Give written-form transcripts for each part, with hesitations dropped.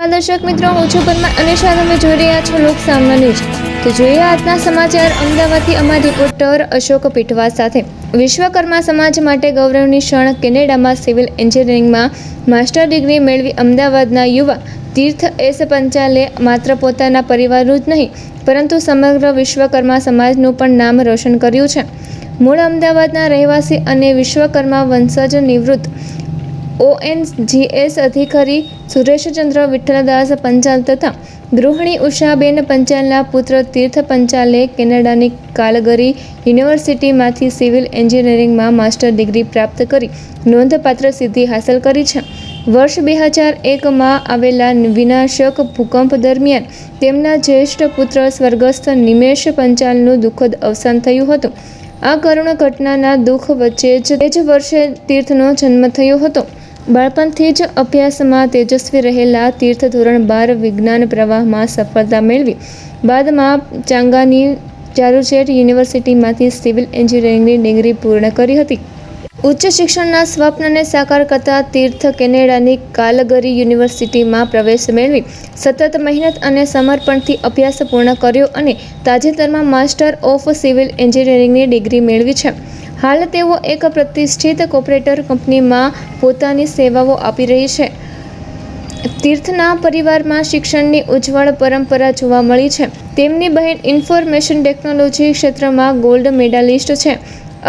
દર્શક મિત્રો, હું છું પદ્મા અને તમે જોઈ રહ્યા છો લોક સામના ન્યૂઝ। તો જોઈએ આજના સમાચાર। અમદાવાદથી અમારા રિપોર્ટર અશોક પીઠવા સાથે। વિશ્વકર્મા સમાજ માટે ગૌરવની ક્ષણ। કેનેડામાં સિવિલ એન્જિનિયરિંગમાં માસ્ટર ડિગ્રી મેળવી અમદાવાદના યુવા તીર્થ એસ પંચાલે માત્ર પોતાના પરિવારનું જ નહીં પરંતુ સમગ્ર વિશ્વકર્મા સમાજનું પણ નામ રોશન કર્યું છે। મૂળ અમદાવાદના રહેવાસી અને વિશ્વકર્મા વંશજ નિવૃત્ત ONGS અધિકારી સુરેશચંદ્ર વિઠ્ઠલદાસ પંચાલ તથા ગૃહિણી ઉષાબેન પંચાલના પુત્ર તીર્થ પંચાલે કેનેડાની કાલગરી યુનિવર્સિટીમાંથી સિવિલ એન્જિનિયરિંગમાં માસ્ટર ડિગ્રી પ્રાપ્ત કરી નોંધપાત્ર સિદ્ધિ હાંસલ કરી છે। વર્ષ 2001માં આવેલા વિનાશક ભૂકંપ દરમિયાન તેમના જ્યેષ્ઠ પુત્ર સ્વર્ગસ્થ નિમેશ પંચાલનું દુઃખદ અવસાન થયું હતું। આ કરુણ ઘટનાના દુઃખ વચ્ચે જ વર્ષે તીર્થનો જન્મ થયો હતો। બાળપણથી જ અભ્યાસમાં તેજસ્વી રહેલા તીર્થ ધોરણ 12 વિજ્ઞાન પ્રવાહમાં સફળતા મેળવી બાદમાં ચાંગાની ચારુસેટ યુનિવર્સિટીમાંથી સિવિલ એન્જિનિયરિંગની ડિગ્રી પૂર્ણ કરી હતી। ઉચ્ચ શિક્ષણના સ્વપ્નને સાકાર કરતા તીર્થ કેનેડાની કાલગરી યુનિવર્સિટીમાં પ્રવેશ મેળવી સતત મહેનત અને સમર્પણથી અભ્યાસ પૂર્ણ કર્યો અને તાજેતરમાં માસ્ટર ઓફ સિવિલ એન્જિનિયરિંગની ડિગ્રી મેળવી છે। હાલ તેઓ એક પ્રતિષ્ઠિત કોર્પોરેટ કંપનીમાં પોતાની સેવાઓ આપી રહી છે। તીર્થના પરિવારમાં શિક્ષણની ઉજ્જવળ પરંપરા જોવા મળી છે। તેમની બહેન ઇન્ફોર્મેશન ટેકનોલોજી ક્ષેત્રમાં ગોલ્ડ મેડાલિસ્ટ છે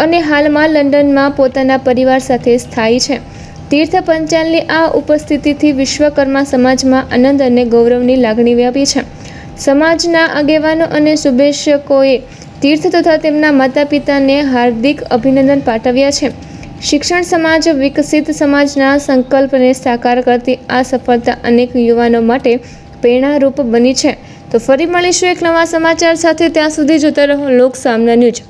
અને હાલમાં લંડનમાં પોતાના પરિવાર સાથે સ્થાયી છે। તીર્થ પંચાલની આ ઉપસ્થિતિથી વિશ્વકર્મા સમાજમાં આનંદ અને ગૌરવની લાગણી વ્યાપી છે। સમાજના આગેવાનો અને શુભેચ્છકોએ તીર્થ તથા તેમના માતા પિતાને હાર્દિક અભિનંદન પાઠવ્યા છે। શિક્ષણ સમાજ વિકસિત સમાજના સંકલ્પને સાકાર કરતી આ સફળતા અનેક યુવાનો માટે પ્રેરણારૂપ બની છે। તો ફરી મળીશું એક નવા સમાચાર સાથે। ત્યાં સુધી જોતા રહો લોક સામના ન્યૂઝ।